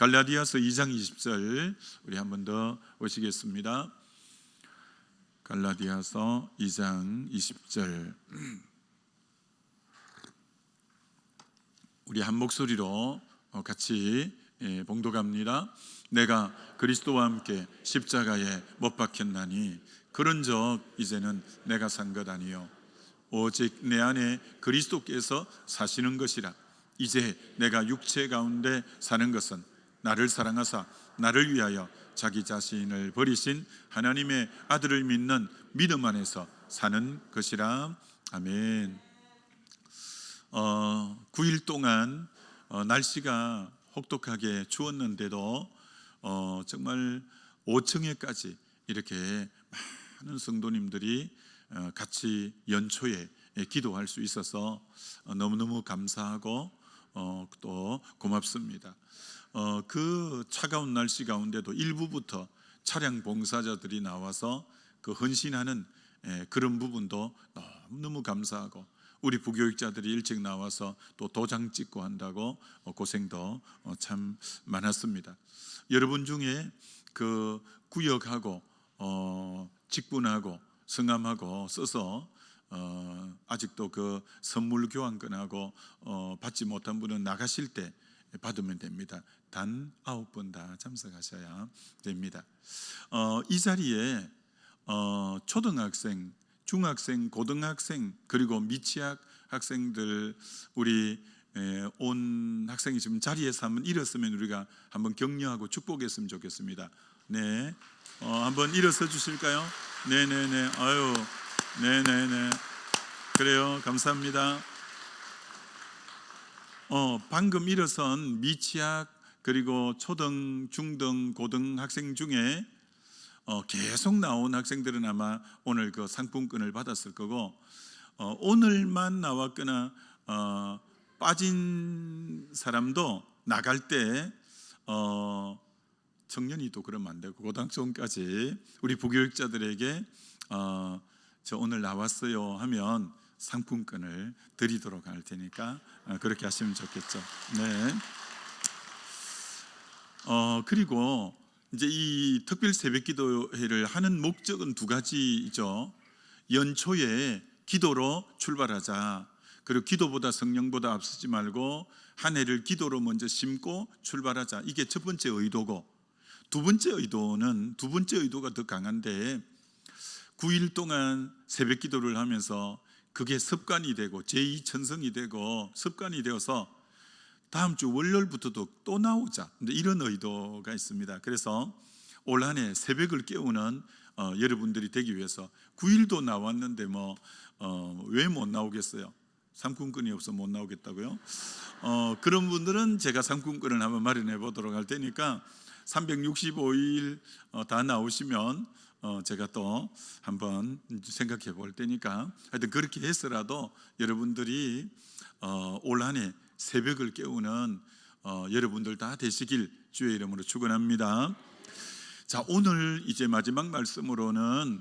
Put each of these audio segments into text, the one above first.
갈라디아서 2장 20절 우리 한 번 더 보시겠습니다. 갈라디아서 2장 20절 우리 한 목소리로 같이 봉독합니다. 내가 그리스도와 함께 십자가에 못 박혔나니 그런적 이제는 내가 산 것 아니요 오직 내 안에 그리스도께서 사시는 것이라. 이제 내가 육체 가운데 사는 것은 나를 사랑하사 나를 위하여 자기 자신을 버리신 하나님의 아들을 믿는 믿음 안에서 사는 것이라. 아멘. 9일 동안 날씨가 혹독하게 추웠는데도 정말 5층에까지 이렇게 많은 성도님들이 같이 연초에 기도할 수 있어서 너무너무 감사하고 또 고맙습니다. 그 차가운 날씨 가운데도 일부부터 차량 봉사자들이 나와서 그 헌신하는 그런 부분도 너무너무 감사하고, 우리 부교육자들이 일찍 나와서 또 도장 찍고 한다고 고생도 참 많았습니다. 여러분 중에 그 구역하고 직분하고 성함하고 써서 아직도 그 선물 교환권하고 받지 못한 분은 나가실 때 받으면 됩니다. 단 9번 다 참석하셔야 됩니다. 이 자리에 초등학생, 중학생, 고등학생 그리고 미취학 학생들 우리 온 학생이 지금 자리에서 한번 일었으면 우리가 한번 격려하고 축복했으면 좋겠습니다. 네, 한번 일어서 주실까요? 네네네. 아유, 네네네. 그래요. 감사합니다. 방금 일어선 미취학 그리고 초등, 중등, 고등 학생 중에 계속 나온 학생들은 아마 오늘 그 상품권을 받았을 거고, 오늘만 나왔거나 빠진 사람도 나갈 때 청년이 또 그러면 안 되고 고등학생까지 우리 부교육자들에게 저 오늘 나왔어요 하면 상품권을 드리도록 할 테니까 그렇게 하시면 좋겠죠. 네. 그리고 이제 이 특별 새벽기도회를 하는 목적은 두 가지죠. 연초에 기도로 출발하자. 그리고 기도보다 성령보다 앞서지 말고 한 해를 기도로 먼저 심고 출발하자. 이게 첫 번째 의도고, 두 번째 의도가 더 강한데, 9일 동안 새벽기도를 하면서 그게 습관이 되고 제2천성이 되고 습관이 되어서 다음 주 월요일부터도 또 나오자, 이런 의도가 있습니다. 그래서 올 한 해 새벽을 깨우는 여러분들이 되기 위해서 9일도 나왔는데 왜 못 나오겠어요? 상품권이 없어 못 나오겠다고요? 그런 분들은 제가 상품권을 한번 마련해 보도록 할 테니까 365일 다 나오시면 제가 또 한번 생각해 볼 테니까, 하여튼 그렇게 해서라도 여러분들이 올 한 해 새벽을 깨우는 여러분들 다 되시길 주의 이름으로 축원합니다. 자, 오늘 이제 마지막 말씀으로는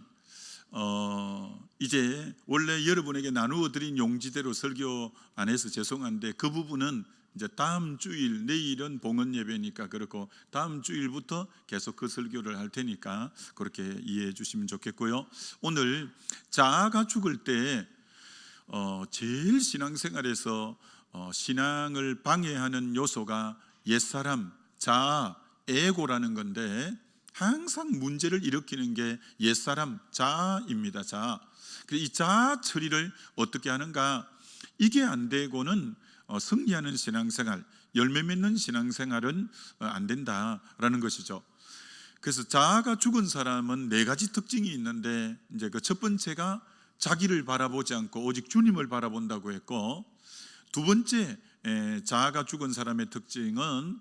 이제 원래 여러분에게 나누어 드린 용지대로 설교 안 해서 죄송한데, 그 부분은 이제 다음 주일, 내일은 봉헌 예배니까 그렇고 다음 주일부터 계속 그 설교를 할 테니까 그렇게 이해해 주시면 좋겠고요. 오늘 자아가 죽을 때 제일 신앙생활에서 신앙을 방해하는 요소가 옛사람, 자아, 에고라는 건데, 항상 문제를 일으키는 게 옛사람, 자아입니다. 자아. 이 자아 처리를 어떻게 하는가? 이게 안 되고는 승리하는 신앙생활, 열매 맺는 신앙생활은 안 된다라는 것이죠. 그래서 자아가 죽은 사람은 네 가지 특징이 있는데, 이제 그 첫 번째가 자기를 바라보지 않고 오직 주님을 바라본다고 했고, 두 번째 자아가 죽은 사람의 특징은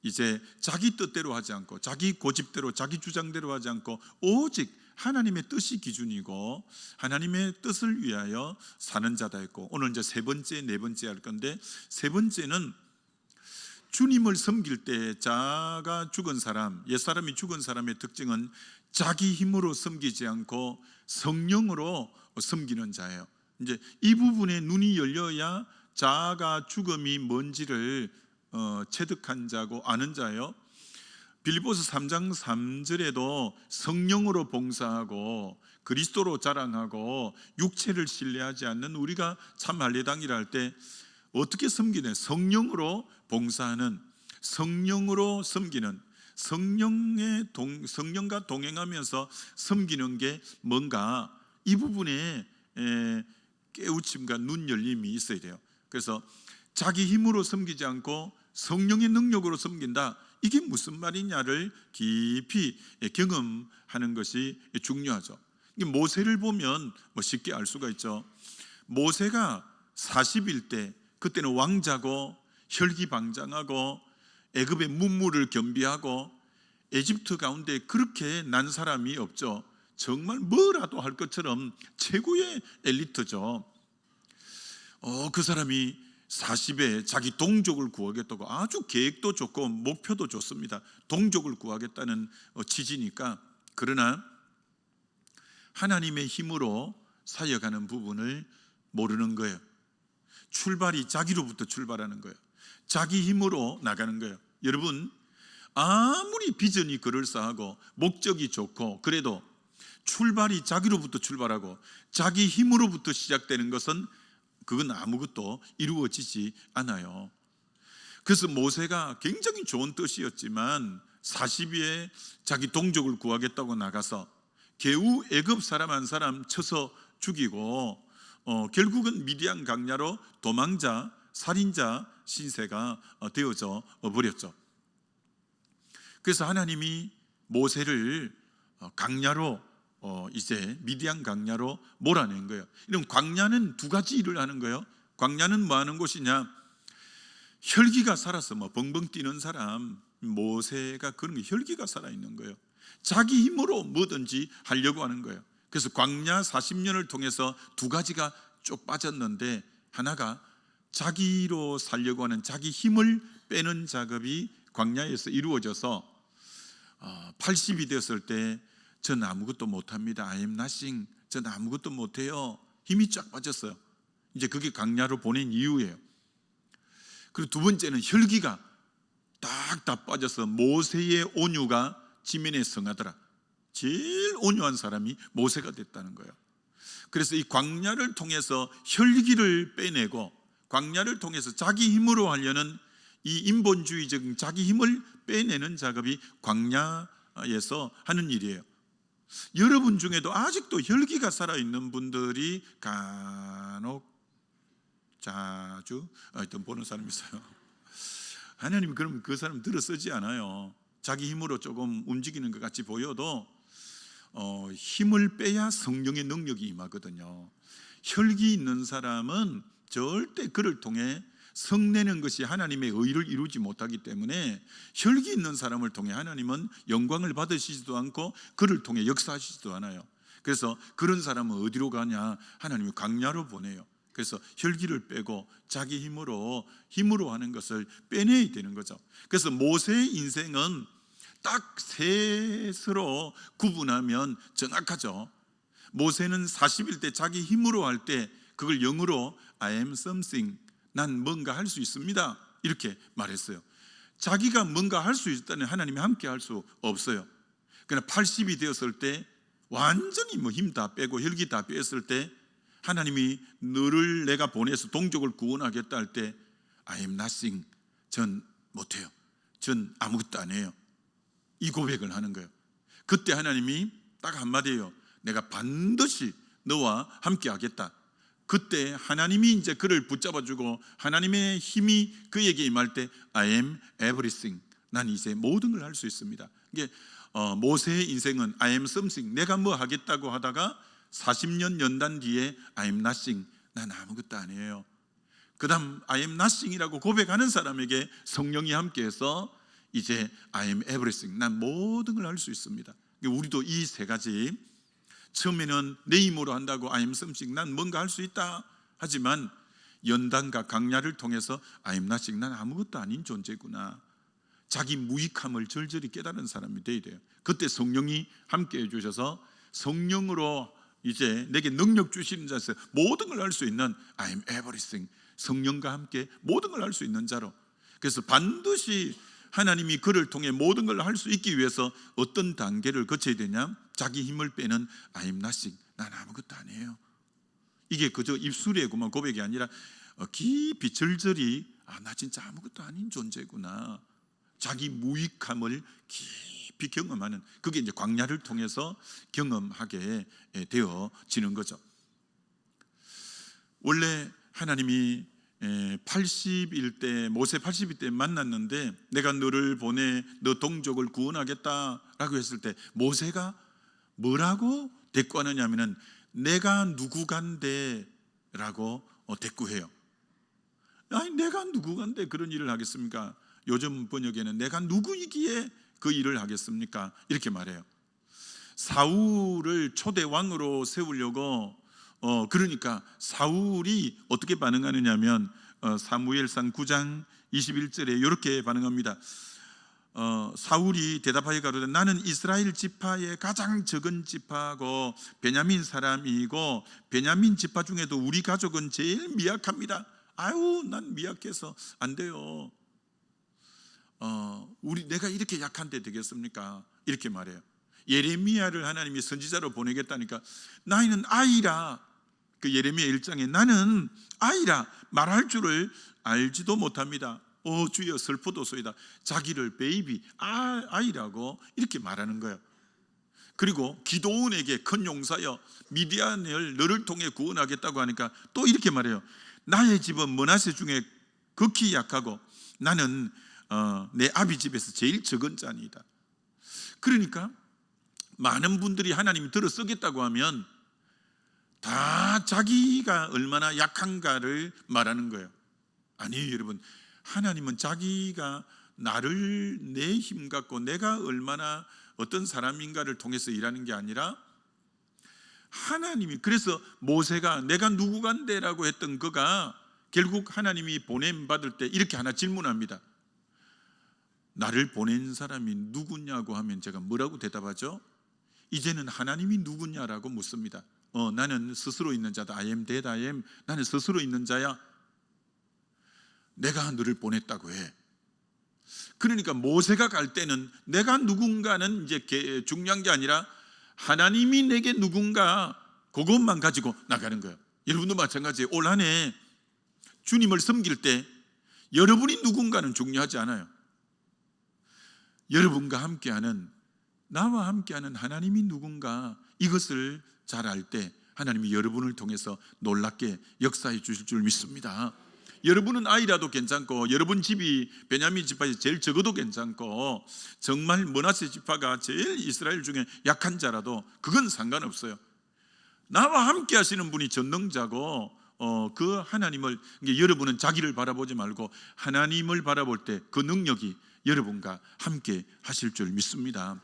이제 자기 뜻대로 하지 않고 자기 고집대로 자기 주장대로 하지 않고 오직 하나님의 뜻이 기준이고 하나님의 뜻을 위하여 사는 자다 했고, 오늘 이제 세 번째, 네 번째 할 건데, 세 번째는 주님을 섬길 때 자아가 죽은 사람, 옛사람이 죽은 사람의 특징은 자기 힘으로 섬기지 않고 성령으로 섬기는 자예요. 이제 이 부분에 눈이 열려야 자아가 죽음이 뭔지를 체득한 자고 아는 자예요. 빌립보서 3장 3절에도 성령으로 봉사하고 그리스도로 자랑하고 육체를 신뢰하지 않는 우리가 참 할례당이라 할 때 어떻게 섬기는, 성령으로 봉사하는, 성령으로 섬기는, 성령과 동행하면서 섬기는 게 뭔가, 이 부분에 깨우침과 눈 열림이 있어야 돼요. 그래서 자기 힘으로 섬기지 않고 성령의 능력으로 섬긴다, 이게 무슨 말이냐를 깊이 경험하는 것이 중요하죠. 모세를 보면 쉽게 알 수가 있죠. 모세가 40일 때, 그때는 왕자고 혈기방장하고 애굽의 문물을 겸비하고 에집트 가운데 그렇게 난 사람이 없죠. 정말 뭐라도 할 것처럼 최고의 엘리트죠. 그 사람이 40에 자기 동족을 구하겠다고, 아주 계획도 좋고 목표도 좋습니다. 동족을 구하겠다는 취지니까. 그러나 하나님의 힘으로 사역하는 부분을 모르는 거예요. 출발이 자기로부터 출발하는 거예요. 자기 힘으로 나가는 거예요. 여러분, 아무리 비전이 그럴싸하고 목적이 좋고 그래도 출발이 자기로부터 출발하고 자기 힘으로부터 시작되는 것은 그건 아무것도 이루어지지 않아요. 그래서 모세가 굉장히 좋은 뜻이었지만 40위에 자기 동족을 구하겠다고 나가서 겨우 애굽 사람 한 사람 쳐서 죽이고 결국은 미디안 강야로 도망자, 살인자 신세가 되어져 버렸죠. 그래서 하나님이 모세를 강야로 이제 미디안 강야로 몰아낸 거예요. 이런 광야는 두 가지 일을 하는 거예요. 광야는 뭐 하는 곳이냐? 혈기가 살아서 벙벙 뛰는 사람, 모세가 그런 게 혈기가 살아있는 거예요. 자기 힘으로 뭐든지 하려고 하는 거예요. 그래서 광야 40년을 통해서 두 가지가 쭉 빠졌는데, 하나가 자기로 살려고 하는 자기 힘을 빼는 작업이 광야에서 이루어져서 80이 되었을 때 전 아무것도 못합니다. I am nothing. 전 아무것도 못해요. 힘이 쫙 빠졌어요. 이제 그게 광야로 보낸 이유예요. 그리고 두 번째는 혈기가 딱 다 빠져서 모세의 온유가 지면에 성하더라. 제일 온유한 사람이 모세가 됐다는 거예요. 그래서 이 광야를 통해서 혈기를 빼내고 광야를 통해서 자기 힘으로 하려는 이 인본주의적인 자기 힘을 빼내는 작업이 광야에서 하는 일이에요. 여러분 중에도 아직도 혈기가 살아있는 분들이 간혹 자주 하여튼 보는 사람이 있어요. 하나님이 그럼 그 사람 들어서지 않아요. 자기 힘으로 조금 움직이는 것 같이 보여도 힘을 빼야 성령의 능력이 임하거든요. 혈기 있는 사람은 절대 그를 통해 성내는 것이 하나님의 의를 이루지 못하기 때문에 혈기 있는 사람을 통해 하나님은 영광을 받으시지도 않고 그를 통해 역사하시지도 않아요. 그래서 그런 사람은 어디로 가냐? 하나님이 광야로 보내요. 그래서 혈기를 빼고 자기 힘으로 하는 것을 빼내야 되는 거죠. 그래서 모세의 인생은 딱 셋으로 구분하면 정확하죠. 모세는 40일 때 자기 힘으로 할 때 그걸 영어로 I am something, 난 뭔가 할 수 있습니다, 이렇게 말했어요. 자기가 뭔가 할 수 있다는 하나님이 함께 할 수 없어요. 그러나 80이 되었을 때 완전히 힘 다 빼고 혈기 다 뺐을 때 하나님이 너를 내가 보내서 동족을 구원하겠다 할 때 I am nothing, 전 못해요, 전 아무것도 안 해요, 이 고백을 하는 거예요. 그때 하나님이 딱 한마디예요. 내가 반드시 너와 함께 하겠다. 그때 하나님이 이제 그를 붙잡아주고 하나님의 힘이 그에게 임할 때 I am everything, 난 이제 모든 걸 할 수 있습니다. 이게 모세의 인생은 I am something, 내가 뭐 하겠다고 하다가 40년 연단 뒤에 I am nothing, 난 아무것도 안 해요. 그 다음 I am nothing이라고 고백하는 사람에게 성령이 함께해서 이제 I am everything, 난 모든 걸 할 수 있습니다. 우리도 이 세 가지, 처음에는 내 힘으로 한다고 I am something, 난 뭔가 할 수 있다 하지만 연단과 강야를 통해서 I am nothing, 난 아무것도 아닌 존재구나, 자기 무익함을 절절히 깨달은 사람이 되어야 돼요. 그때 성령이 함께 해주셔서 성령으로 이제 내게 능력 주시는 자에서 모든 걸 할 수 있는 I am everything, 성령과 함께 모든 걸 할 수 있는 자로. 그래서 반드시 하나님이 그를 통해 모든 걸 할 수 있기 위해서 어떤 단계를 거쳐야 되냐? 자기 힘을 빼는 I am nothing, 난 아무것도 아니에요. 이게 그저 입술에고만 고백이 아니라 깊이 절절히 나 진짜 아무것도 아닌 존재구나, 자기 무익함을 깊이 경험하는, 그게 이제 광야를 통해서 경험하게 되어지는 거죠. 원래 하나님이 80일 때, 모세 80일 때 만났는데 내가 너를 보내 너 동족을 구원하겠다라고 했을 때 모세가 뭐라고 대꾸하느냐 하면은 내가 누구간데 라고 대꾸해요. 아니, 내가 누구간데 그런 일을 하겠습니까? 요즘 번역에는 내가 누구이기에 그 일을 하겠습니까? 이렇게 말해요. 사울을 초대 왕으로 세우려고 그러니까 사울이 어떻게 반응하느냐면 사무엘상 9장 21절에 이렇게 반응합니다. 사울이 대답하여 가로되 나는 이스라엘 지파의 가장 적은 지파고 베냐민 사람이고 베냐민 지파 중에도 우리 가족은 제일 미약합니다. 아유, 난 미약해서 안 돼요. 내가 이렇게 약한데 되겠습니까? 이렇게 말해요. 예레미야를 하나님이 선지자로 보내겠다니까 나이는 아이라, 그 예레미야 1장에 나는 아이라 말할 줄을 알지도 못합니다. 주여 슬프도소이다. 자기를 베이비, 아이라고 이렇게 말하는 거예요. 그리고 기도원에게 큰 용사여 미디안을 너를 통해 구원하겠다고 하니까 또 이렇게 말해요. 나의 집은 므낫세 중에 극히 약하고 나는 내 아비 집에서 제일 적은 자니이다. 그러니까 많은 분들이 하나님이 들어 쓰겠다고 하면 다 자기가 얼마나 약한가를 말하는 거예요. 아니에요, 여러분. 하나님은 자기가 나를 내 힘 갖고 내가 얼마나 어떤 사람인가를 통해서 일하는 게 아니라 하나님이, 그래서 모세가 내가 누구간데라고 했던 그가 결국 하나님이 보냄받을 때 이렇게 하나 질문합니다. 나를 보낸 사람이 누구냐고 하면 제가 뭐라고 대답하죠? 이제는 하나님이 누구냐라고 묻습니다. 나는 스스로 있는 자다. I am that I am. 나는 스스로 있는 자야. 내가 너를 보냈다고 해. 그러니까 모세가 갈 때는 내가 누군가는 이제 중요한 게 아니라 하나님이 내게 누군가 그것만 가지고 나가는 거예요. 여러분도 마찬가지예요. 올 한 해 주님을 섬길 때 여러분이 누군가는 중요하지 않아요. 여러분과 함께하는, 나와 함께하는 하나님이 누군가, 이것을 잘 알 때 하나님이 여러분을 통해서 놀랍게 역사해 주실 줄 믿습니다. 여러분은 아이라도 괜찮고 여러분 집이 베냐민 지파에서 제일 적어도 괜찮고 정말 므낫세 지파가 제일 이스라엘 중에 약한 자라도 그건 상관없어요. 나와 함께 하시는 분이 전능자고 그 하나님을, 여러분은 자기를 바라보지 말고 하나님을 바라볼 때 그 능력이 여러분과 함께 하실 줄 믿습니다.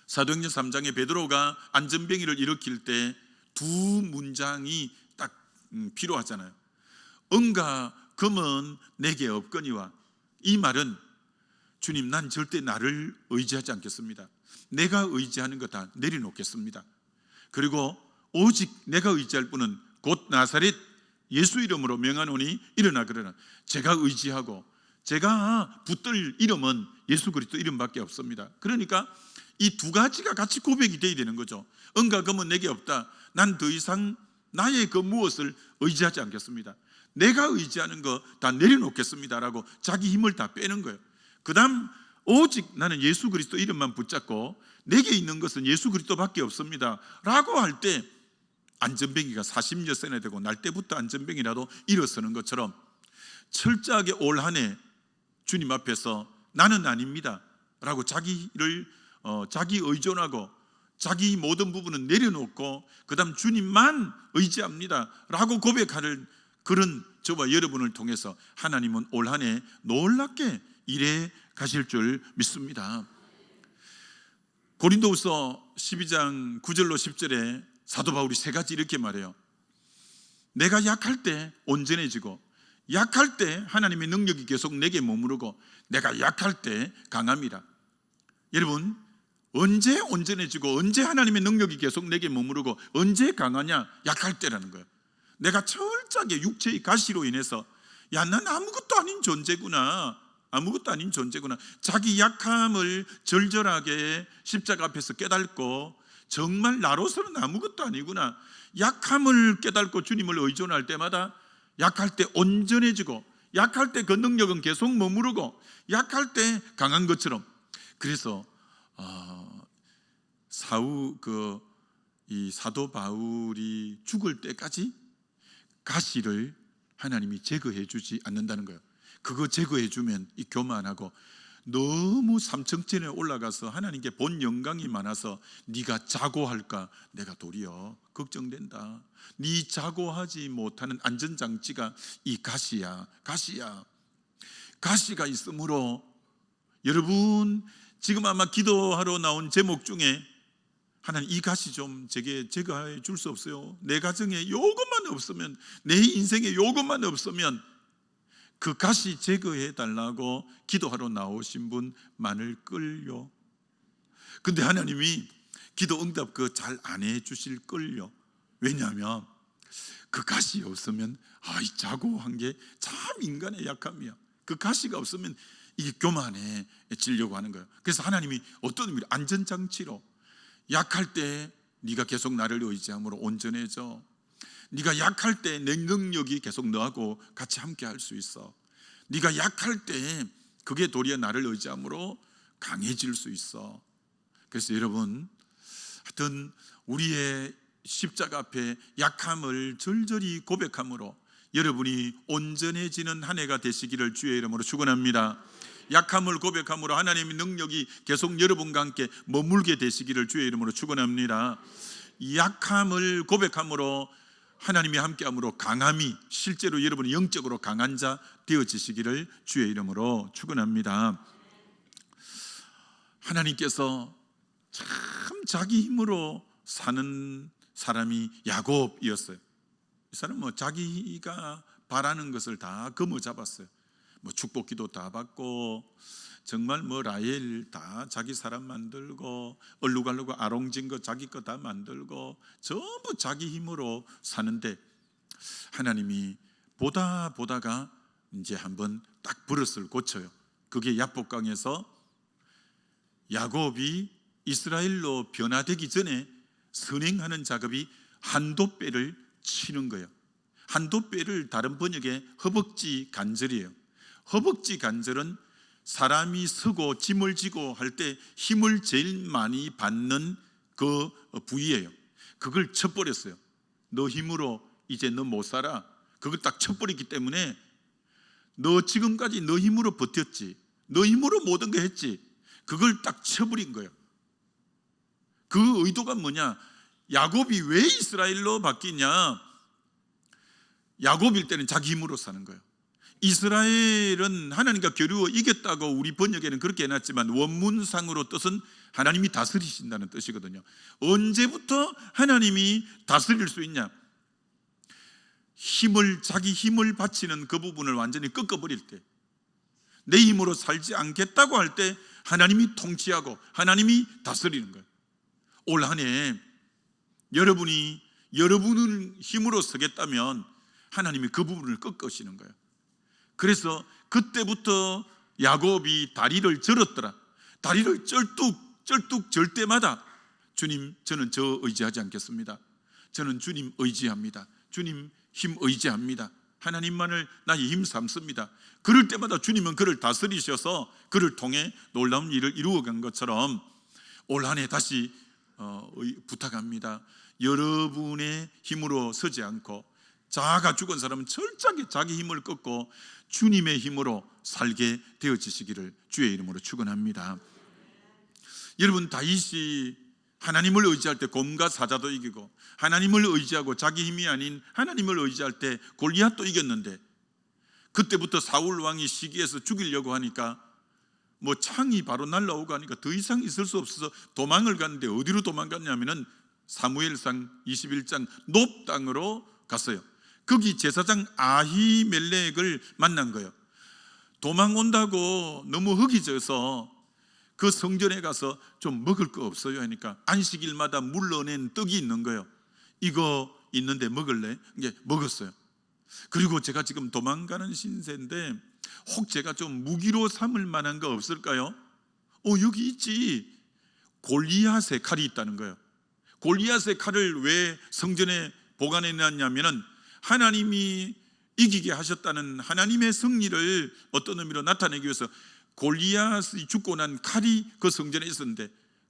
사도행전 3장에 베드로가 안전뱅이를 일으킬 때 두 문장이 딱 필요하잖아요. 은과 금은 내게 없거니와, 이 말은 주님, 난 절대 나를 의지하지 않겠습니다. 내가 의지하는 거 다 내려놓겠습니다. 그리고 오직 내가 의지할 분은 곧 나사렛 예수 이름으로 명하노니 일어나 그러나, 제가 의지하고 제가 붙들 이름은 예수 그리스도 이름밖에 없습니다. 그러니까 이 두 가지가 같이 고백이 돼야 되는 거죠. 은과 금은 내게 없다. 난 더 이상 나의 그 무엇을 의지하지 않겠습니다. 내가 의지하는 거 다 내려놓겠습니다라고 자기 힘을 다 빼는 거예요. 그 다음 오직 나는 예수 그리스도 이름만 붙잡고 내게 있는 것은 예수 그리스도밖에 없습니다 라고 할 때 안전뱅이가 40여 세나 되고 날 때부터 안전뱅이라도 일어서는 것처럼 철저하게 올 한 해 주님 앞에서 나는 아닙니다 라고 자기를 자기 의존하고 자기 모든 부분은 내려놓고 그 다음 주님만 의지합니다 라고 고백하는 그런 저와 여러분을 통해서 하나님은 올 한 해 놀랍게 일해 가실 줄 믿습니다. 고린도후서 12장 9절로 10절에 사도 바울이 세 가지 이렇게 말해요. 내가 약할 때 온전해지고, 약할 때 하나님의 능력이 계속 내게 머무르고, 내가 약할 때 강함이라. 여러분, 언제 온전해지고 언제 하나님의 능력이 계속 내게 머무르고 언제 강하냐? 약할 때라는 거예요. 내가 철저하게 육체의 가시로 인해서 야, 난 아무것도 아닌 존재구나. 아무것도 아닌 존재구나. 자기 약함을 절절하게 십자가 앞에서 깨닫고 정말 나로서는 아무것도 아니구나. 약함을 깨닫고 주님을 의존할 때마다 약할 때 온전해지고, 약할 때 그 능력은 계속 머무르고, 약할 때 강한 것처럼. 그래서 이 사도 바울이 죽을 때까지 가시를 하나님이 제거해 주지 않는다는 거예요. 그거 제거해 주면 이 교만하고 너무 삼층천에 올라가서 하나님께 본 영광이 많아서 네가 자고할까 내가 도리어 걱정된다. 네 자고하지 못하는 안전장치가 이 가시야. 가시가 있으므로 여러분 지금 아마 기도하러 나온 제목 중에 하나님 이 가시 좀 제게 제거해 줄 수 없어요? 내 가정에 요것만 없으면, 내 인생에 요것만 없으면 그 가시 제거해 달라고 기도하러 나오신 분 많을걸요. 근데 하나님이 기도 응답 그 잘 안 해주실걸요. 왜냐하면 그 가시 없으면 이 자고한 게 참 인간의 약함이야. 그 가시가 없으면 이게 교만해지려고 하는 거예요. 그래서 하나님이 어떤 의미로 안전장치로 약할 때 네가 계속 나를 의지함으로 온전해져. 네가 약할 때 내 능력이 계속 너하고 같이 함께 할 수 있어. 네가 약할 때 그게 도리어 나를 의지함으로 강해질 수 있어. 그래서 여러분 하여튼 우리의 십자가 앞에 약함을 절절히 고백함으로 여러분이 온전해지는 한 해가 되시기를 주의 이름으로 축원합니다. 약함을 고백함으로 하나님의 능력이 계속 여러분과 함께 머물게 되시기를 주의 이름으로 축원합니다. 약함을 고백함으로 하나님이 함께함으로 강함이 실제로 여러분이 영적으로 강한 자 되어지시기를 주의 이름으로 축원합니다. 하나님께서 참 자기 힘으로 사는 사람이 야곱이었어요. 이 사람은 자기가 바라는 것을 다 거머 잡았어요. 축복기도 다 받고 정말 라헬 다 자기 사람 만들고 얼룩알룩 아롱진 거 자기 거 다 만들고 전부 자기 힘으로 사는데 하나님이 보다가 이제 한번 딱 버릇을 고쳐요. 그게 야복강에서 야곱이 이스라엘로 변화되기 전에 선행하는 작업이 한돛배를 치는 거예요. 한돛배를 다른 번역에 허벅지 간절이에요. 허벅지 간절은 사람이 서고 짐을 지고 할 때 힘을 제일 많이 받는 그 부위예요. 그걸 쳐버렸어요. 너 힘으로 이제 너 못 살아. 그걸 딱 쳐버렸기 때문에 너 지금까지 너 힘으로 버텼지, 너 힘으로 모든 거 했지, 그걸 딱 쳐버린 거예요. 그 의도가 뭐냐? 야곱이 왜 이스라엘로 바뀌냐? 야곱일 때는 자기 힘으로 사는 거예요. 이스라엘은 하나님과 겨루어 이겼다고 우리 번역에는 그렇게 해놨지만 원문상으로 뜻은 하나님이 다스리신다는 뜻이거든요. 언제부터 하나님이 다스릴 수 있냐? 자기 힘을 바치는 그 부분을 완전히 꺾어버릴 때, 내 힘으로 살지 않겠다고 할 때 하나님이 통치하고 하나님이 다스리는 거예요. 올 한 해 여러분이 여러분의 힘으로 서겠다면 하나님이 그 부분을 꺾으시는 거예요. 그래서 그때부터 야곱이 다리를 절었더라. 다리를 쩔뚝 절 때마다 주님, 저는 저 의지하지 않겠습니다. 저는 주님 의지합니다. 주님 힘 의지합니다. 하나님만을 나의 힘 삼습니다. 그럴 때마다 주님은 그를 다스리셔서 그를 통해 놀라운 일을 이루어간 것처럼 올 한 해 다시 부탁합니다. 여러분의 힘으로 서지 않고 자아가 죽은 사람은 철저하게 자기 힘을 꺾고 주님의 힘으로 살게 되어지시기를 주의 이름으로 축원합니다. 여러분 다윗이 하나님을 의지할 때 곰과 사자도 이기고 하나님을 의지하고 자기 힘이 아닌 하나님을 의지할 때 골리앗도 이겼는데 그때부터 사울 왕이 시기해서 죽이려고 하니까 창이 바로 날라오고 하니까 더 이상 있을 수 없어서 도망을 갔는데 어디로 도망갔냐면은 사무엘상 21장 놉 땅으로 갔어요. 거기 제사장 아히멜렉을 만난 거예요. 도망온다고 너무 흙이 져서 그 성전에 가서 좀 먹을 거 없어요 하니까 안식일마다 물러낸 떡이 있는 거예요. 이거 있는데 먹을래? 이게 먹었어요. 그리고 제가 지금 도망가는 신세인데 혹 제가 좀 무기로 삼을 만한 거 없을까요? 여기 있지. 골리앗의 칼이 있다는 거예요. 골리앗의 칼을 왜 성전에 보관해 놨냐면은 하나님이 이기게 하셨다는 하나님의 승리를 어떤 의미로 나타내기 위해서 골리앗이 죽고 난 칼이 그 성전에 있었는데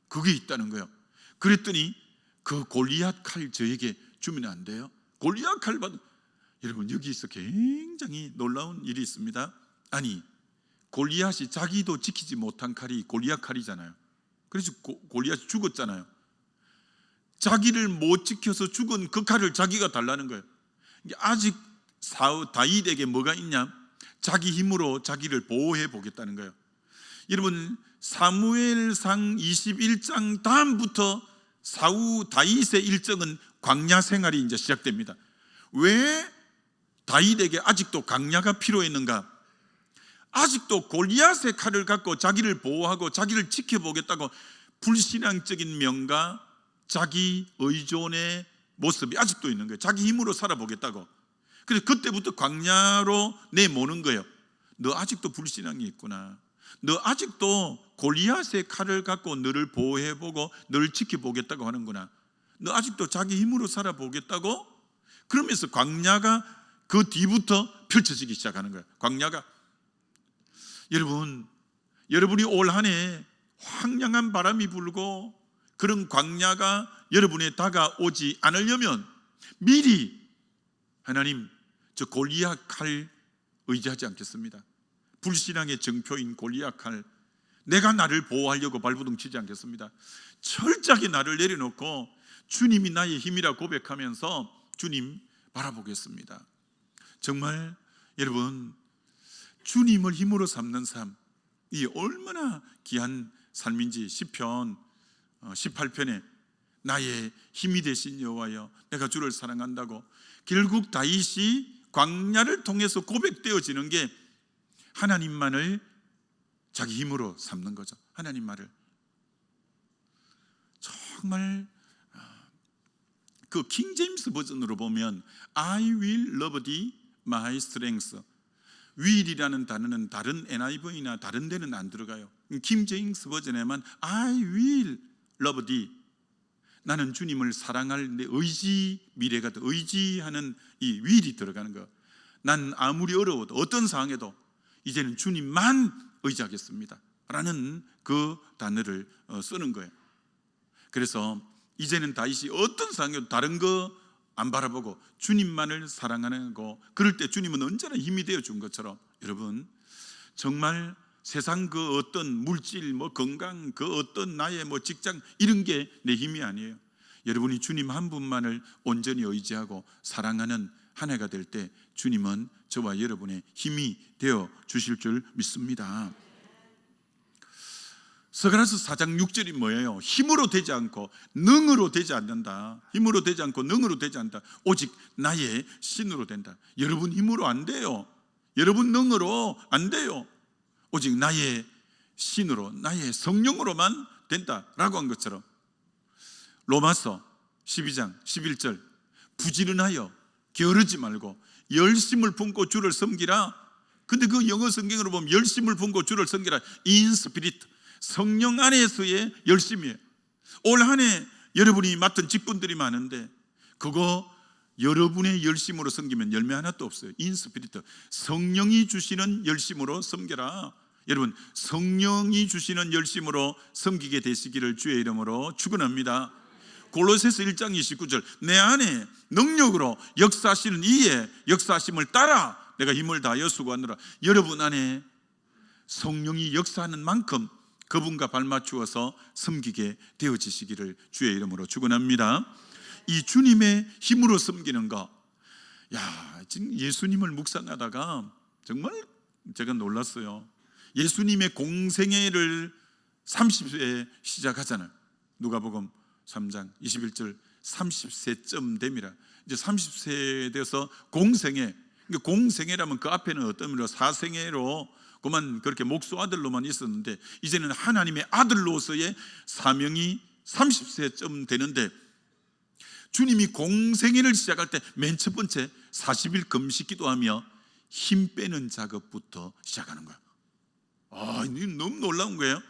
그게 있다는 거예요. 그랬더니 그 골리앗 칼 저에게 주면 안 돼요? 골리앗 칼 받 여러분, 여기서 굉장히 놀라운 일이 있습니다. 아니, 골리앗이 자기도 지키지 못한 칼이 골리앗 칼이잖아요. 그래서 골리앗이 죽었잖아요. 자기를 못 지켜서 죽은 그 칼을 자기가 달라는 거예요. 아직 다윗에게 뭐가 있냐? 자기 힘으로 자기를 보호해 보겠다는 거예요. 여러분, 사무엘상 21장 다음부터 다윗의 일정은 광야 생활이 이제 시작됩니다. 왜 다윗에게 아직도 광야가 필요했는가? 아직도 골리앗의 칼을 갖고 자기를 보호하고 자기를 지켜보겠다고 불신앙적인 명과 자기 의존의 모습이 아직도 있는 거예요. 자기 힘으로 살아보겠다고. 그래서 그때부터 광야로 내모는 거예요. 너 아직도 불신앙이 있구나. 너 아직도 골리앗의 칼을 갖고 너를 보호해보고 너를 지켜보겠다고 하는구나. 너 아직도 자기 힘으로 살아보겠다고? 그러면서 광야가 그 뒤부터 펼쳐지기 시작하는 거예요. 광야가. 여러분이 올 한 해 황량한 바람이 불고 그런 광야가 여러분에 다가오지 않으려면 미리 하나님, 저 골리앗 칼 의지하지 않겠습니다. 불신앙의 정표인 골리앗 칼, 내가 나를 보호하려고 발버둥 치지 않겠습니다. 철저하게 나를 내려놓고 주님이 나의 힘이라 고백하면서 주님 바라보겠습니다. 정말 여러분, 주님을 힘으로 삼는 삶, 이 얼마나 귀한 삶인지 시편 18편에 나의 힘이 되신 여호와여, 내가 주를 사랑한다고. 결국 다윗이 광야를 통해서 고백되어지는 게 하나님만을 자기 힘으로 삼는 거죠. 하나님만을. 정말 그 킹제임스 버전으로 보면 I will love thee my strength, will이라는 단어는 다른 NIV나 다른 데는 안 들어가요. 킹제임스 버전에만 I will love thee, 나는 주님을 사랑할 내 의지, 미래가 의지하는 이 will이 들어가는 거. 난 아무리 어려워도 어떤 상황에도 이제는 주님만 의지하겠습니다 라는 그 단어를 쓰는 거예요. 그래서 이제는 다윗이 어떤 상황에도 다른 거 안 바라보고 주님만을 사랑하는 거, 그럴 때 주님은 언제나 힘이 되어 준 것처럼, 여러분 정말 세상 그 어떤 물질, 건강, 그 어떤 나의 직장, 이런 게 내 힘이 아니에요. 여러분이 주님 한 분만을 온전히 의지하고 사랑하는 한 해가 될 때 주님은 저와 여러분의 힘이 되어 주실 줄 믿습니다. 스가랴서 4장 6절이 뭐예요? 힘으로 되지 않고 능으로 되지 않는다. 힘으로 되지 않고 능으로 되지 않는다. 오직 나의 신으로 된다. 여러분 힘으로 안 돼요. 여러분 능으로 안 돼요. 오직 나의 신으로, 나의 성령으로만 된다라고 한 것처럼 로마서 12장 11절, 부지런하여 게으르지 말고 열심을 품고 주를 섬기라. 근데 그 영어 성경으로 보면 열심을 품고 주를 섬기라, in spirit, 성령 안에서의 열심이에요. 올 한 해 여러분이 맡은 직분들이 많은데 그거 여러분의 열심으로 섬기면 열매 하나도 없어요. in spirit, 성령이 주시는 열심으로 섬겨라. 여러분, 성령이 주시는 열심으로 섬기게 되시기를 주의 이름으로 축원합니다. 골로새서 1장 29절, 내 안에 능력으로 역사하시는 이의 역사하심을 따라 내가 힘을 다하여 수고하느라. 여러분 안에 성령이 역사하는 만큼 그분과 발맞추어서 섬기게 되어지시기를 주의 이름으로 축원합니다. 이 주님의 힘으로 섬기는 거, 지금 예수님을 묵상하다가 정말 제가 놀랐어요. 예수님의 공생애를 30세에 시작하잖아요. 누가복음 3장 21절, 30세쯤 됨이라. 이제 30세 돼서 공생애. 공생애라면 그 앞에는 어떤 의미로 사생애로 그만 그렇게 목수 아들로만 있었는데 이제는 하나님의 아들로서의 사명이 30세쯤 되는데 주님이 공생애를 시작할 때 맨 첫 번째 40일 금식 기도하며 힘 빼는 작업부터 시작하는 거야. 너무 놀라운 거예요.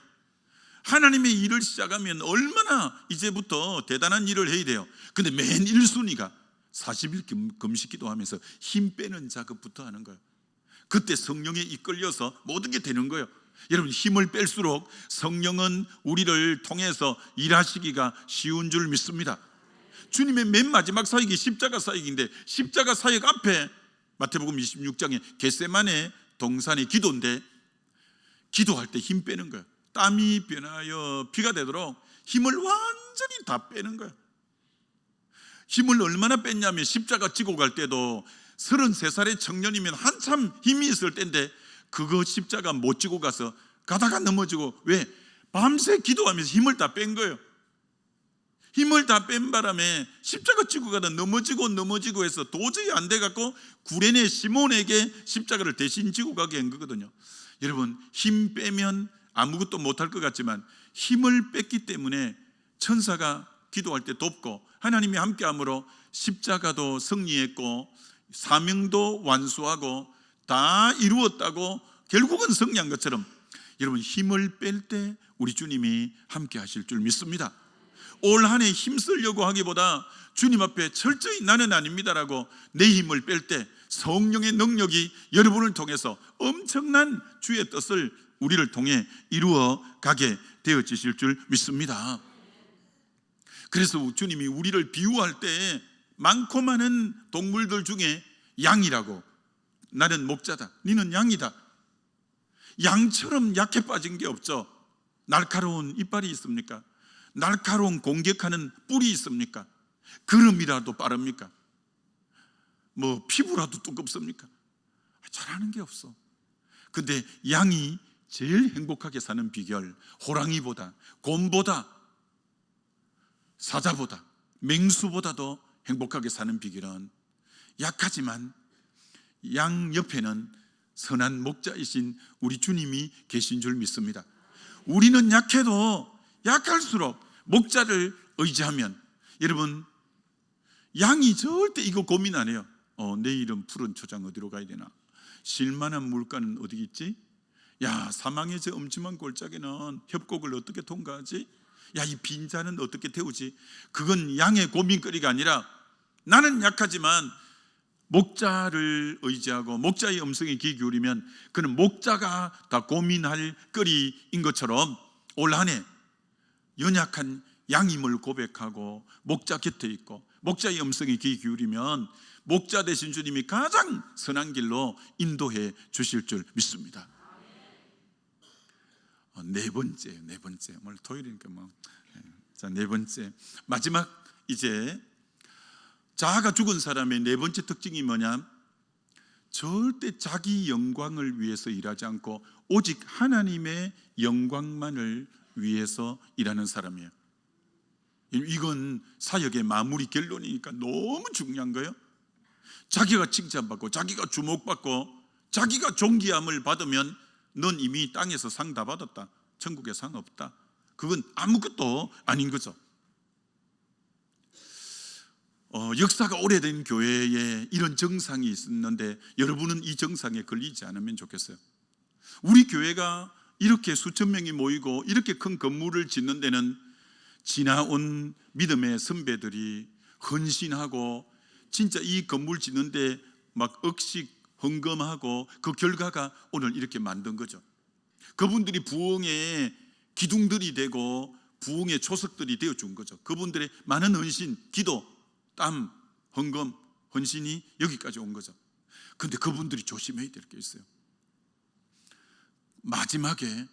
하나님의 일을 시작하면 얼마나 이제부터 대단한 일을 해야 돼요. 근데 맨 1순위가 40일 금식 기도하면서 힘 빼는 작업부터 하는 거예요. 그때 성령에 이끌려서 모든 게 되는 거예요. 여러분, 힘을 뺄수록 성령은 우리를 통해서 일하시기가 쉬운 줄 믿습니다. 주님의 맨 마지막 사역이 십자가 사역인데, 십자가 사역 앞에 마태복음 26장에 겟세마네 동산의 기도인데, 기도할 때 힘 빼는 거예요. 땀이 변하여 피가 되도록 힘을 완전히 다 빼는 거예요. 힘을 얼마나 뺐냐면, 십자가 지고 갈 때도 33살의 청년이면 한참 힘이 있을 때인데, 그거 십자가 못 지고 가서 가다가 넘어지고, 왜? 밤새 기도하면서 힘을 다 뺀 거예요. 힘을 다 뺀 바람에 십자가 지고 가다 넘어지고 해서 도저히 안 돼갖고 구레네 시몬에게 십자가를 대신 지고 가게 한 거거든요. 여러분, 힘 빼면 아무것도 못할 것 같지만 힘을 뺐기 때문에 천사가 기도할 때 돕고 하나님이 함께함으로 십자가도 승리했고 사명도 완수하고 다 이루었다고 결국은 승리한 것처럼, 여러분, 힘을 뺄 때 우리 주님이 함께 하실 줄 믿습니다. 올 한 해 힘쓰려고 하기보다 주님 앞에 철저히 나는 아닙니다라고 내 힘을 뺄 때 성령의 능력이 여러분을 통해서 엄청난 주의 뜻을 우리를 통해 이루어 가게 되어지실 줄 믿습니다. 그래서 주님이 우리를 비유할 때 많고 많은 동물들 중에 양이라고, 나는 목자다, 너는 양이다. 양처럼 약해 빠진 게 없죠. 날카로운 이빨이 있습니까? 날카로운 공격하는 뿔이 있습니까? 걸음이라도 빠릅니까? 피부라도 두껍습니까? 잘하는 게 없어. 근데 양이 제일 행복하게 사는 비결, 호랑이보다, 곰보다, 사자보다, 맹수보다도 행복하게 사는 비결은 약하지만 양 옆에는 선한 목자이신 우리 주님이 계신 줄 믿습니다. 우리는 약해도 약할수록 목자를 의지하면, 여러분, 양이 절대 이거 고민 안 해요. 내일은 푸른 초장 어디로 가야 되나? 실만한 물가는 어디 있지? 사망의 저 엄침한 골짜기는 협곡을 어떻게 통과하지? 이 빈자는 어떻게 태우지? 그건 양의 고민거리가 아니라, 나는 약하지만 목자를 의지하고 목자의 음성에 귀 기울이면 그는 목자가 다 고민할 거리인 것처럼, 올 한 해 연약한 양임을 고백하고 목자 곁에 있고 목자의 음성에 귀 기울이면 목자 되신 주님이 가장 선한 길로 인도해 주실 줄 믿습니다. 네 번째, 오늘 토요일이니까 네 번째, 마지막, 이제 자아가 죽은 사람의 네 번째 특징이 뭐냐? 절대 자기 영광을 위해서 일하지 않고 오직 하나님의 영광만을 위해서 일하는 사람이에요. 이건 사역의 마무리 결론이니까 너무 중요한 거예요. 자기가 칭찬받고 자기가 주목받고 자기가 존귀함을 받으면 넌 이미 땅에서 상 다 받았다, 천국에 상 없다, 그건 아무것도 아닌 거죠. 역사가 오래된 교회에 이런 정상이 있었는데 여러분은 이 정상에 걸리지 않으면 좋겠어요. 우리 교회가 이렇게 수천 명이 모이고 이렇게 큰 건물을 짓는 데는 지나온 믿음의 선배들이 헌신하고 진짜 이 건물 짓는데 막 억식 헌금하고 그 결과가 오늘 이렇게 만든 거죠. 그분들이 부흥의 기둥들이 되고 부흥의 초석들이 되어준 거죠. 그분들의 많은 헌신, 기도, 땀, 헌금, 헌신이 여기까지 온 거죠. 근데 그분들이 조심해야 될 게 있어요. 마지막에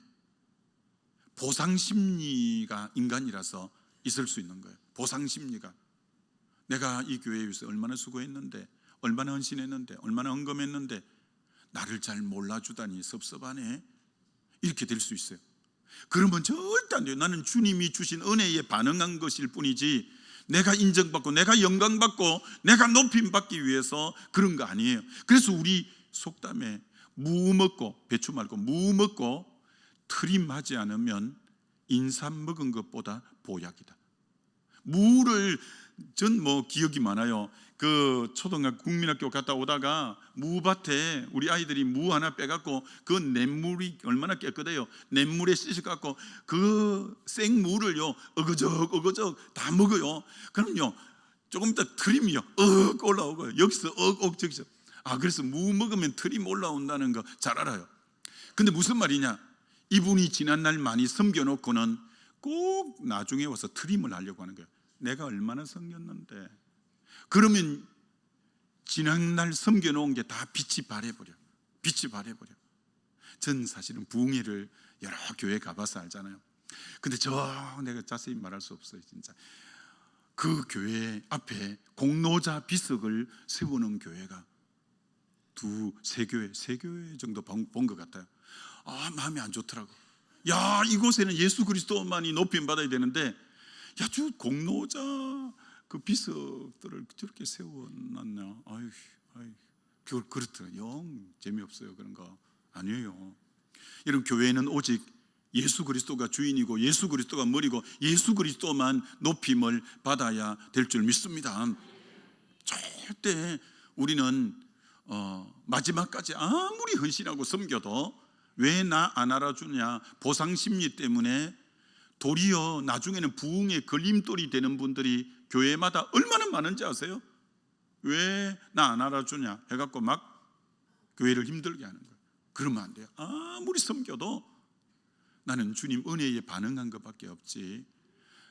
보상심리가 인간이라서 있을 수 있는 거예요. 보상심리가, 내가 이 교회에 위해서 얼마나 수고했는데, 얼마나 헌신했는데, 얼마나 헌금했는데 나를 잘 몰라주다니 섭섭하네, 이렇게 될 수 있어요. 그러면 절대 안 돼요. 나는 주님이 주신 은혜에 반응한 것일 뿐이지 내가 인정받고 내가 영광받고 내가 높임받기 위해서 그런 거 아니에요. 그래서 우리 속담에 무 먹고, 배추 말고 무 먹고 트림하지 않으면 인삼 먹은 것보다 보약이다. 무를 전 기억이 많아요. 그 초등학교 국민학교 갔다 오다가 무밭에 우리 아이들이 무 하나 빼갖고 그 냇물이 얼마나 깨끗해요. 냇물에 씻어갖고 그 생무를요 어그적 다 먹어요. 그럼요 조금 이따 트림이요 올라오고요. 여기서 저기서. 그래서 무 먹으면 트림 올라온다는 거 잘 알아요. 근데 무슨 말이냐, 이분이 지난날 많이 섬겨놓고는 꼭 나중에 와서 트림을 하려고 하는 거예요. 내가 얼마나 섬겼는데. 그러면 지난날 섬겨놓은 게 다 빛이 발해버려. 전 사실은 부흥회를 여러 교회 가봐서 알잖아요. 근데 내가 자세히 말할 수 없어요. 진짜 그 교회 앞에 공로자 비석을 세우는 교회가 세 교회 정도 본 것 같아요. 마음이 안 좋더라고. 야, 이곳에는 예수 그리스도만이 높임 받아야 되는데 저 공로자 그 비석들을 저렇게 세워놨냐. 그렇더라. 영 재미없어요. 그런 거 아니에요. 여러분, 교회는 오직 예수 그리스도가 주인이고 예수 그리스도가 머리고 예수 그리스도만 높임을 받아야 될 줄 믿습니다. 절대 우리는 마지막까지 아무리 헌신하고 섬겨도 왜 나 안 알아주냐 보상심리 때문에 도리어 나중에는 부흥의 걸림돌이 되는 분들이 교회마다 얼마나 많은지 아세요? 왜 나 안 알아주냐 해갖고 막 교회를 힘들게 하는 거예요. 그러면 안 돼요. 아무리 섬겨도 나는 주님 은혜에 반응한 것밖에 없지.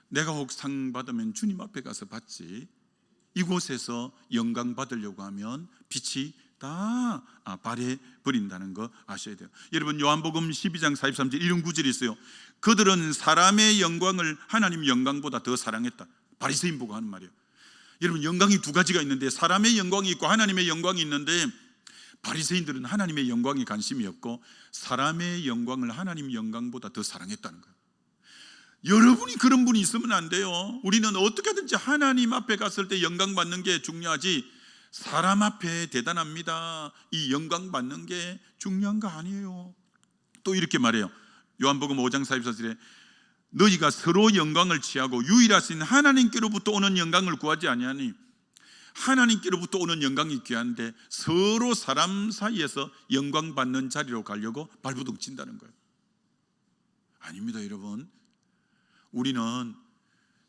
내가 혹 상 받으면 주님 앞에 가서 받지. 이곳에서 영광 받으려고 하면 빛이 다 발해버린다는 거 아셔야 돼요. 여러분, 요한복음 12장 43절 이런 구절이 있어요. 그들은 사람의 영광을 하나님 영광보다 더 사랑했다. 바리새인 보고 하는 말이에요. 여러분, 영광이 두 가지가 있는데 사람의 영광이 있고 하나님의 영광이 있는데 바리새인들은 하나님의 영광에 관심이 없고 사람의 영광을 하나님 영광보다 더 사랑했다는 거예요. 여러분이 그런 분이 있으면 안 돼요. 우리는 어떻게든지 하나님 앞에 갔을 때 영광 받는 게 중요하지 사람 앞에 대단합니다 이 영광 받는 게 중요한 거 아니에요. 또 이렇게 말해요. 요한복음 5장 44절에 너희가 서로 영광을 취하고 유일하신 하나님께로부터 오는 영광을 구하지 아니하니 하나님께로부터 오는 영광이 귀한데 서로 사람 사이에서 영광 받는 자리로 가려고 발버둥 친다는 거예요. 아닙니다, 여러분. 우리는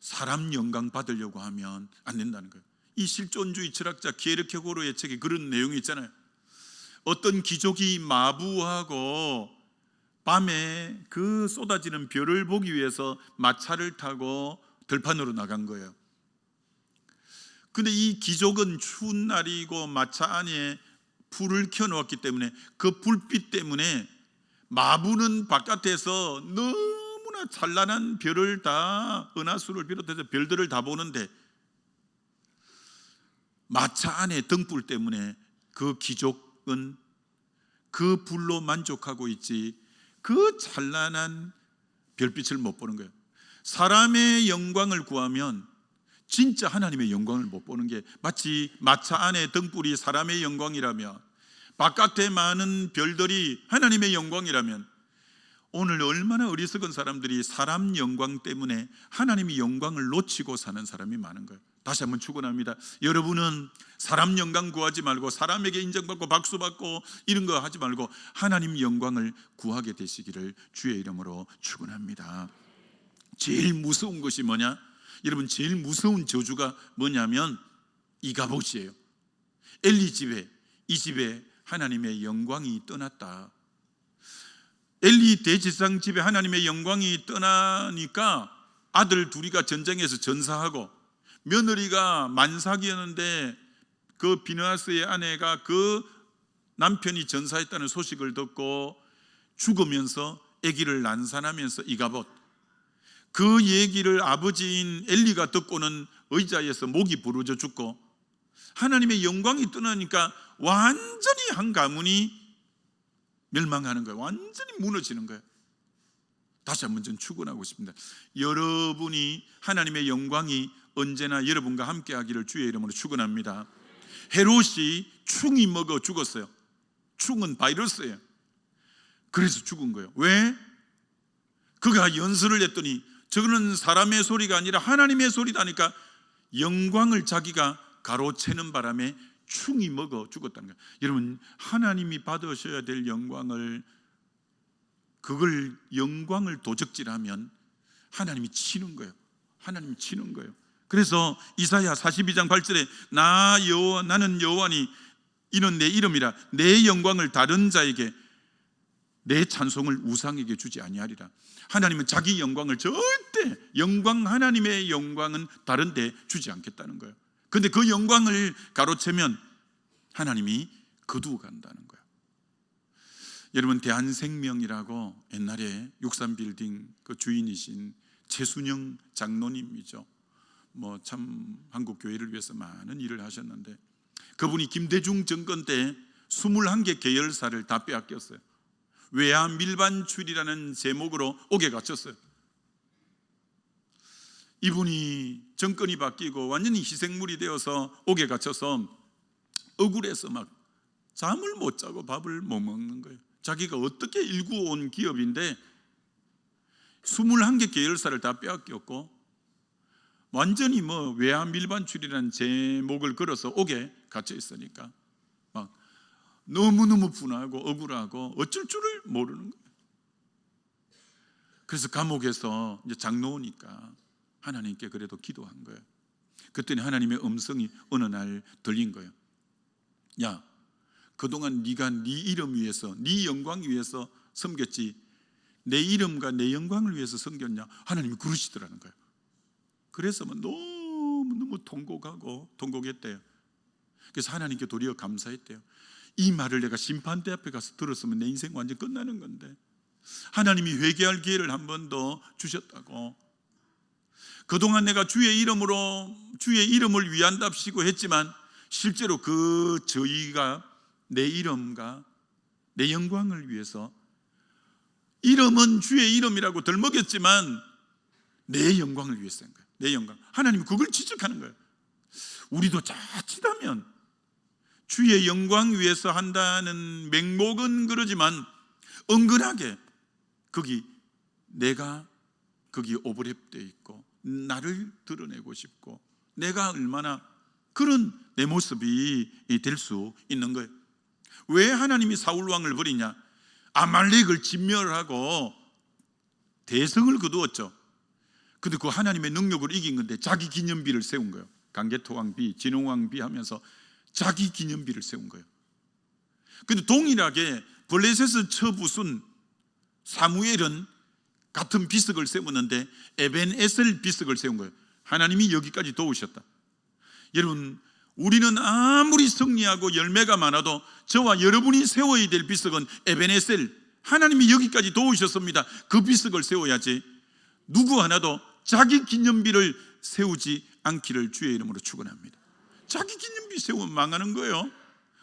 사람 영광 받으려고 하면 안 된다는 거예요. 이 실존주의 철학자 게르케고르의 책에 그런 내용이 있잖아요. 어떤 귀족이 마부하고 밤에 그 쏟아지는 별을 보기 위해서 마차를 타고 들판으로 나간 거예요. 근데 이 귀족은 추운 날이고 마차 안에 불을 켜놓았기 때문에 그 불빛 때문에 마부는 바깥에서 너무나 찬란한 별을 다 은하수를 비롯해서 별들을 다 보는데 마차 안에 등불 때문에 그 귀족은 그 불로 만족하고 있지 그 찬란한 별빛을 못 보는 거예요. 사람의 영광을 구하면 진짜 하나님의 영광을 못 보는 게 마치 마차 안에 등불이 사람의 영광이라면 바깥에 많은 별들이 하나님의 영광이라면 오늘 얼마나 어리석은 사람들이 사람 영광 때문에 하나님의 영광을 놓치고 사는 사람이 많은 거예요. 다시 한번 축원합니다. 여러분은 사람 영광 구하지 말고 사람에게 인정받고 박수받고 이런 거 하지 말고 하나님 영광을 구하게 되시기를 주의 이름으로 축원합니다. 제일 무서운 것이 뭐냐? 여러분, 제일 무서운 저주가 뭐냐면 이가봇이에요. 엘리 집에, 이 집에 하나님의 영광이 떠났다. 엘리 대지상 집에 하나님의 영광이 떠나니까 아들 둘이가 전쟁에서 전사하고 며느리가 만삭이었는데 그 비느하스의 아내가 그 남편이 전사했다는 소식을 듣고 죽으면서 아기를 난산하면서 이가봇, 그 얘기를 아버지인 엘리가 듣고는 의자에서 목이 부러져 죽고 하나님의 영광이 떠나니까 완전히 한 가문이 멸망하는 거예요. 완전히 무너지는 거예요. 다시 한번 전 축원하고 싶습니다. 여러분이 하나님의 영광이 언제나 여러분과 함께 하기를 주의 이름으로 축원합니다. 헤롯이 충이 먹어 죽었어요. 충은 바이러스예요. 그래서 죽은 거예요. 왜? 그가 연설을 했더니 저거는 사람의 소리가 아니라 하나님의 소리다니까 영광을 자기가 가로채는 바람에 충이 먹어 죽었다는 거예요. 여러분, 하나님이 받으셔야 될 영광을, 그걸 영광을 도적질하면 하나님이 치는 거예요. 하나님이 치는 거예요. 그래서 이사야 42장 8절에 나는 여호와니 이는 내 이름이라 내 영광을 다른 자에게 내 찬송을 우상에게 주지 아니하리라. 하나님은 자기 영광을 절대, 하나님의 영광은 다른 데 주지 않겠다는 거예요. 근데 그 영광을 가로채면 하나님이 거두어 간다는 거예요. 여러분, 대한생명이라고 옛날에 63빌딩 그 주인이신 최순영 장로님이죠. 참 한국 교회를 위해서 많은 일을 하셨는데, 그분이 김대중 정권 때 21개 계열사를 다 빼앗겼어요. 외화 밀반출이라는 제목으로 옥에 갇혔어요. 이분이 정권이 바뀌고 완전히 희생물이 되어서 옥에 갇혀서 억울해서 막 잠을 못 자고 밥을 못 먹는 거예요. 자기가 어떻게 일구어온 기업인데 21개 계열사를 다 빼앗겼고 완전히 외화 밀반출이라는 제목을 걸어서 옥에 갇혀 있으니까 막 너무너무 분하고 억울하고 어쩔 줄을 모르는 거예요. 그래서 감옥에서 이제 장로니까 하나님께 그래도 기도한 거예요. 그랬더니 하나님의 음성이 어느 날 들린 거예요. 야, 그동안 네가 네 이름 위해서, 네 영광 위해서 섬겼지 내 이름과 내 영광을 위해서 섬겼냐? 하나님이 그러시더라는 거예요. 그래서 너무 통곡했대요. 그래서 하나님께 도리어 감사했대요. 이 말을 내가 심판대 앞에 가서 들었으면 내 인생 완전 끝나는 건데 하나님이 회개할 기회를 한 번 더 주셨다고. 그동안 내가 주의 이름을 위한답시고 했지만 실제로 그 저희가 내 이름과 내 영광을 위해서, 이름은 주의 이름이라고 덜먹였지만 내 영광을 위해서 한 거예요. 내 영광. 하나님이 그걸 지적하는 거예요. 우리도 자칫하면 주의 영광 위해서 한다는 맹목은 그러지만 은근하게 내가 거기 오버랩되어 있고 나를 드러내고 싶고 내가 얼마나 그런 내 모습이 될 수 있는 거예요. 왜 하나님이 사울왕을 버리냐? 아말렉을 진멸하고 대성을 거두었죠. 근데 그 하나님의 능력으로 이긴 건데 자기 기념비를 세운 거예요. 강개토왕비, 진홍왕비 하면서 자기 기념비를 세운 거예요. 근데 동일하게 블레셋을 쳐부순 사무엘은 같은 비석을 세웠는데 에벤에셀 비석을 세운 거예요. 하나님이 여기까지 도우셨다. 여러분, 우리는 아무리 승리하고 열매가 많아도 저와 여러분이 세워야 될 비석은 에벤에셀, 하나님이 여기까지 도우셨습니다. 그 비석을 세워야지 누구 하나도 자기 기념비를 세우지 않기를 주의 이름으로 축원합니다. 자기 기념비 세우면 망하는 거예요.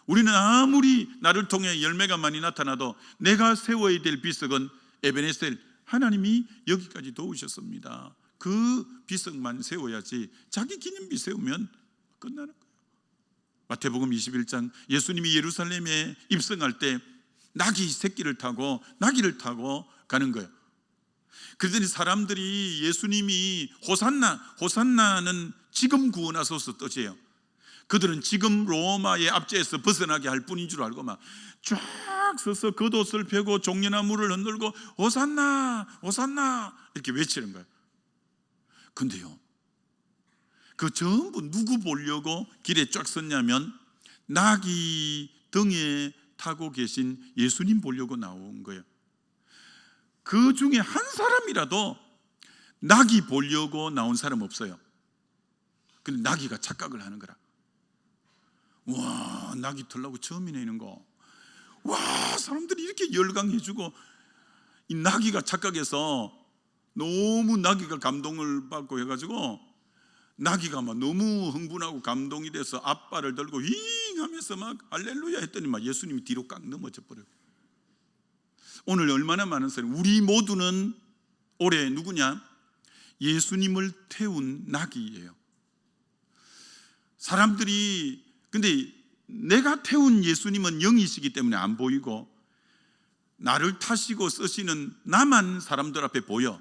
우리는 아무리 나를 통해 열매가 많이 나타나도 내가 세워야 될 비석은 에벤에셀, 하나님이 여기까지 도우셨습니다. 그 비석만 세워야지 자기 기념비 세우면 끝나는 거예요. 마태복음 21장, 예수님이 예루살렘에 입성할 때 나귀를 타고 가는 거예요. 그러더니 사람들이 예수님이 호산나는 지금 구원하소서 뜻이에요. 그들은 지금 로마의 압제에서 벗어나게 할 뿐인 줄 알고 막 쫙 서서 겉옷을 펴고 종려나무를 흔들고 호산나 호산나 이렇게 외치는 거예요. 근데요, 그 전부 누구 보려고 길에 쫙 섰냐면 나귀 등에 타고 계신 예수님 보려고 나온 거예요. 그 중에 한 사람이라도 나귀 보려고 나온 사람 없어요. 근데 나귀가 착각을 하는 거라. 와, 나귀 털라고 처음이네 이런 거. 와, 사람들이 이렇게 열광해주고 이 나귀가 착각해서 너무 나귀가 감동을 받고 해가지고 나귀가 막 너무 흥분하고 감동이 돼서 앞발을 들고 윙 하면서 막 할렐루야 했더니 막 예수님이 뒤로 깡 넘어져 버려요. 오늘 얼마나 많은 사람, 우리 모두는 올해 누구냐? 예수님을 태운 나귀예요. 사람들이, 근데 내가 태운 예수님은 영이시기 때문에 안 보이고 나를 타시고 쓰시는 나만 사람들 앞에 보여.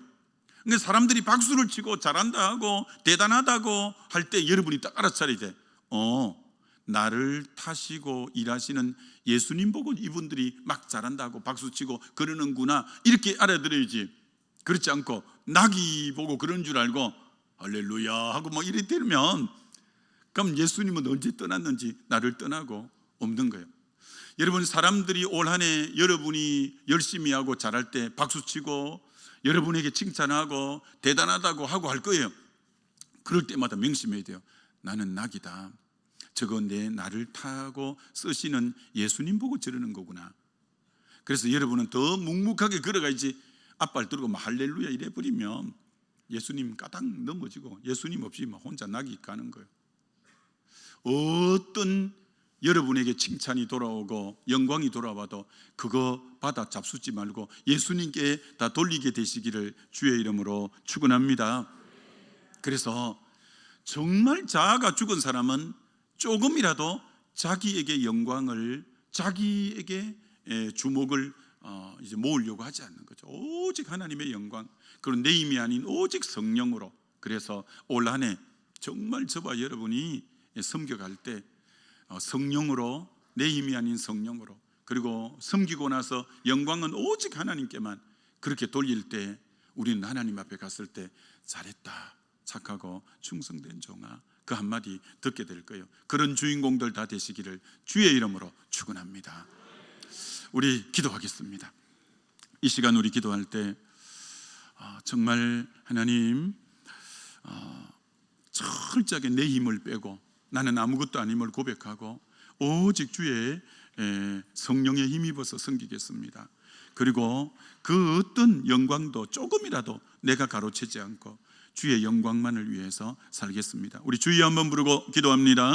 그러니까 사람들이 박수를 치고 잘한다 하고 대단하다고 할 때 여러분이 딱 알아차려야 돼. 나를 타시고 일하시는 예수님 보고 이분들이 막 잘한다고 박수치고 그러는구나 이렇게 알아들어야지. 그렇지 않고 낙이 보고 그런 줄 알고 할렐루야 하고 막 이래 되면 그럼 예수님은 언제 떠났는지 나를 떠나고 없는 거예요. 여러분, 사람들이 올 한 해 여러분이 열심히 하고 잘할 때 박수치고 여러분에게 칭찬하고 대단하다고 하고 할 거예요. 그럴 때마다 명심해야 돼요. 나는 낙이다. 저거 내 나를 타고 쓰시는 예수님 보고 저러는 거구나. 그래서 여러분은 더 묵묵하게 걸어가야지. 앞발 들고 막 할렐루야 이래 버리면 예수님 까당 넘어지고 예수님 없이 막 혼자 낙이 가는 거예요. 어떤 여러분에게 칭찬이 돌아오고 영광이 돌아와도 그거 받아 잡수지 말고 예수님께 다 돌리게 되시기를 주의 이름으로 축원합니다. 그래서 정말 자아가 죽은 사람은 조금이라도 자기에게 영광을, 자기에게 주목을 이제 모으려고 하지 않는 거죠. 오직 하나님의 영광, 그리고 내 힘이 아닌 오직 성령으로. 그래서 올 한 해 정말 저와 여러분이 섬겨갈 때 성령으로, 내 힘이 아닌 성령으로, 그리고 섬기고 나서 영광은 오직 하나님께만 그렇게 돌릴 때 우리는 하나님 앞에 갔을 때 잘했다, 착하고 충성된 종아, 그 한마디 듣게 될 거예요. 그런 주인공들 다 되시기를 주의 이름으로 축원합니다. 우리 기도하겠습니다. 이 시간 우리 기도할 때 정말 하나님 철저하게 내 힘을 빼고 나는 아무것도 아님을 고백하고 오직 주의 성령에 힘입어서 섬기겠습니다. 그리고 그 어떤 영광도 조금이라도 내가 가로채지 않고 주의 영광만을 위해서 살겠습니다. 우리 주여 한번 부르고 기도합니다.